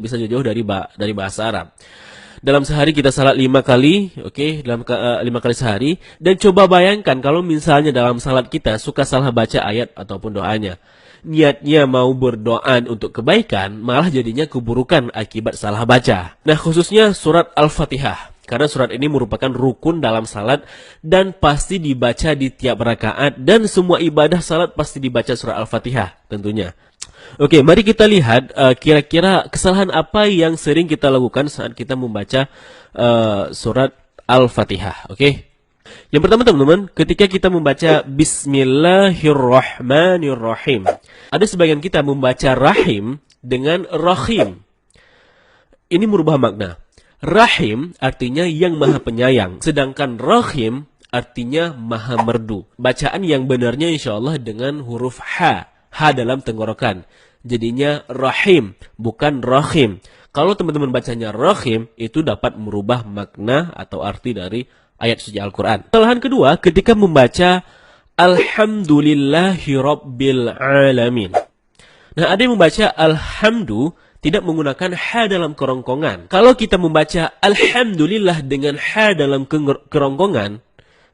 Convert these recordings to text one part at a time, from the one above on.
bisa jauh-jauh dari bahasa Arab. Dalam sehari kita salat 5 kali, oke, dalam 5 kali sehari. Dan coba bayangkan kalau misalnya dalam salat kita suka salah baca ayat ataupun doanya. Niatnya mau berdoa untuk kebaikan, malah jadinya keburukan akibat salah baca. Nah, khususnya surat Al-Fatihah. Karena surat ini merupakan rukun dalam salat dan pasti dibaca di tiap rakaat. Dan semua ibadah salat pasti dibaca surat Al-Fatihah tentunya. Oke, mari kita lihat kira-kira kesalahan apa yang sering kita lakukan saat kita membaca surat Al-Fatihah. Oke. Yang pertama teman-teman, ketika kita membaca Bismillahirrahmanirrahim. Ada sebagian kita membaca Rahim dengan Rahim. Ini merubah makna. Rahim artinya yang maha penyayang. Sedangkan Rahim artinya maha merdu. Bacaan yang benarnya insya Allah dengan huruf H. H dalam tenggorokan. Jadinya Rahim, bukan Rahim. Kalau teman-teman bacanya Rahim, itu dapat merubah makna atau arti dari ayat suci Al-Quran. Kesalahan kedua, ketika membaca Alhamdulillahi Rabbil Alamin. Nah, ada yang membaca Alhamdu tidak menggunakan H dalam kerongkongan. Kalau kita membaca Alhamdulillah dengan H dalam kerongkongan,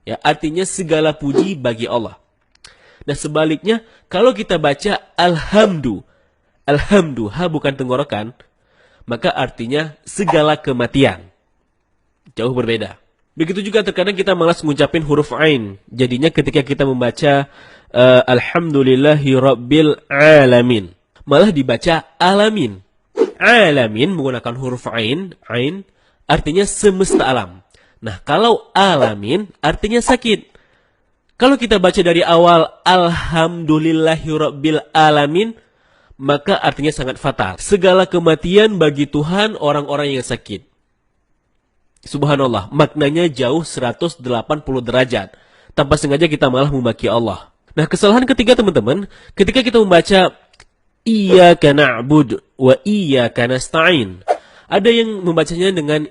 ya artinya segala puji bagi Allah. Nah sebaliknya, kalau kita baca Alhamdu, H bukan tenggorokan, maka artinya segala kematian. Jauh berbeda. Begitu juga terkadang kita malas mengucapin huruf Ain. Jadinya ketika kita membaca Alhamdulillahi Rabbil Alamin, malah dibaca Alamin. Alamin menggunakan huruf Ain artinya semesta alam. Nah kalau Alamin artinya sakit. Kalau kita baca dari awal Alhamdulillahirabbil alamin, maka artinya sangat fatal. Segala kematian bagi Tuhan orang-orang yang sakit. Subhanallah, maknanya jauh 180 derajat. Tanpa sengaja kita malah memaki Allah. Nah, kesalahan ketiga teman-teman, ketika kita membaca Iyyaka na'budu wa iyyaka nasta'in. Ada yang membacanya dengan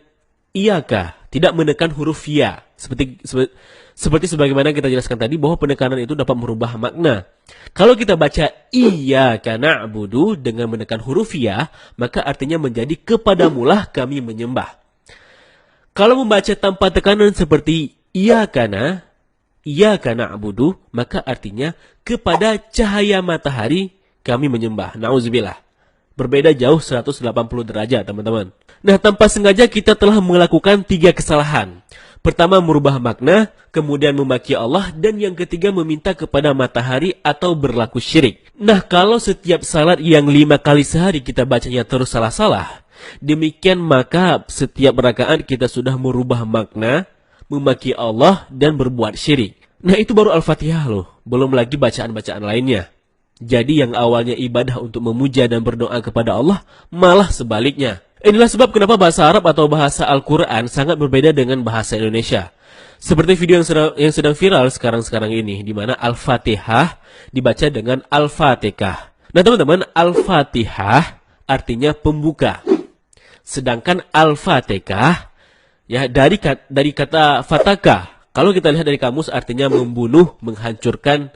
Iyyaka, tidak menekan huruf ya. Seperti sebagaimana kita jelaskan tadi bahwa penekanan itu dapat merubah makna. Kalau kita baca Iyyaka na'budu dengan menekan huruf ya, maka artinya menjadi kepadamulah kami menyembah. Kalau membaca tanpa tekanan seperti Iyyaka na'budu, maka artinya kepada cahaya matahari kami menyembah. Nauzubillah. Berbeda jauh 180 derajat, teman-teman. Nah, tanpa sengaja kita telah melakukan 3 kesalahan. Pertama, merubah makna, kemudian memaki Allah, dan yang ketiga, meminta kepada matahari atau berlaku syirik. Nah, kalau setiap salat yang 5 kali sehari kita bacanya terus salah-salah, demikian maka setiap rakaat kita sudah merubah makna, memaki Allah, dan berbuat syirik. Nah, itu baru Al-Fatihah loh, belum lagi bacaan-bacaan lainnya. Jadi yang awalnya ibadah untuk memuja dan berdoa kepada Allah, malah sebaliknya. Inilah sebab kenapa bahasa Arab atau bahasa Al-Quran sangat berbeda dengan bahasa Indonesia. Seperti video yang sedang viral sekarang ini, di mana Al-Fatihah dibaca dengan Al-Fatihah. Nah teman-teman, Al-Fatihah artinya pembuka. Sedangkan Al-Fatihah ya dari kata fataka. Kalau kita lihat dari kamus artinya membunuh, menghancurkan,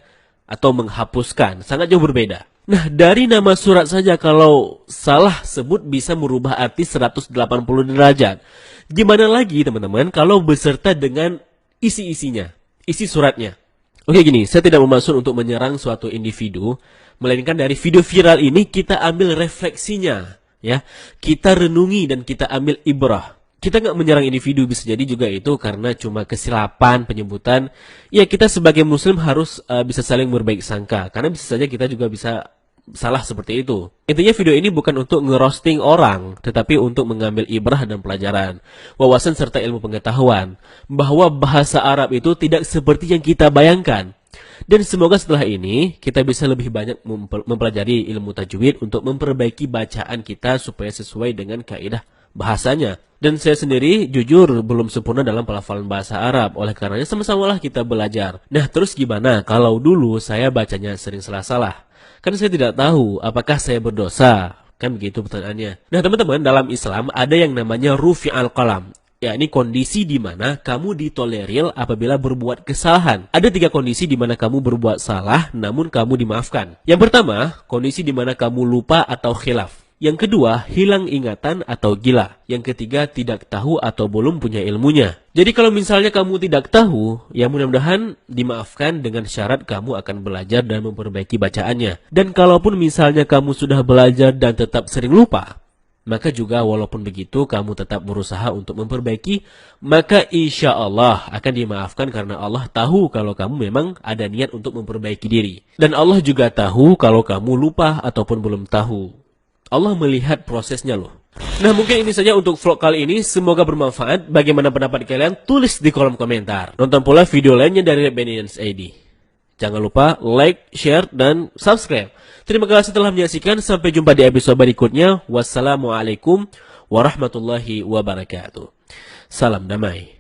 atau menghapuskan. Sangat jauh berbeda. Nah, dari nama surat saja kalau salah sebut bisa merubah arti 180 derajat. Gimana lagi teman-teman kalau beserta dengan isi-isinya, isi suratnya. Oke gini, saya tidak bermaksud untuk menyerang suatu individu, melainkan dari video viral ini kita ambil refleksinya. Ya, kita renungi dan kita ambil ibrah. Kita nggak menyerang individu, bisa jadi juga itu karena cuma kesilapan penyebutan. Ya kita sebagai muslim harus bisa saling berbaik sangka. Karena bisa saja kita juga bisa salah seperti itu. Intinya video ini bukan untuk ngerosting orang, tetapi untuk mengambil ibrah dan pelajaran, wawasan serta ilmu pengetahuan. Bahwa bahasa Arab itu tidak seperti yang kita bayangkan. Dan semoga setelah ini kita bisa lebih banyak mempelajari ilmu tajwid untuk memperbaiki bacaan kita supaya sesuai dengan kaidah bahasanya. Dan saya sendiri jujur belum sempurna dalam pelafalan bahasa Arab. Oleh karenanya sama-samalah kita belajar. Nah terus gimana kalau dulu saya bacanya sering salah-salah? Kan saya tidak tahu apakah saya berdosa. Kan begitu pertanyaannya. Nah teman-teman, dalam Islam ada yang namanya rufi'al qalam. Ya, ini kondisi di mana kamu ditolerir apabila berbuat kesalahan. Ada 3 kondisi di mana kamu berbuat salah namun kamu dimaafkan. Yang pertama, kondisi di mana kamu lupa atau khilaf. Yang kedua, hilang ingatan atau gila. Yang ketiga, tidak tahu atau belum punya ilmunya. Jadi kalau misalnya kamu tidak tahu, ya mudah-mudahan dimaafkan dengan syarat kamu akan belajar dan memperbaiki bacaannya. Dan kalaupun misalnya kamu sudah belajar dan tetap sering lupa, maka juga walaupun begitu kamu tetap berusaha untuk memperbaiki, maka insya Allah akan dimaafkan karena Allah tahu kalau kamu memang ada niat untuk memperbaiki diri. Dan Allah juga tahu kalau kamu lupa ataupun belum tahu. Allah melihat prosesnya loh. Nah mungkin ini saja untuk vlog kali ini. Semoga bermanfaat. Bagaimana pendapat kalian? Tulis di kolom komentar. Nonton pula video lainnya dari Bennyans ID. Jangan lupa like, share, dan subscribe. Terima kasih telah menyaksikan. Sampai jumpa di episode berikutnya. Wassalamualaikum warahmatullahi wabarakatuh. Salam damai.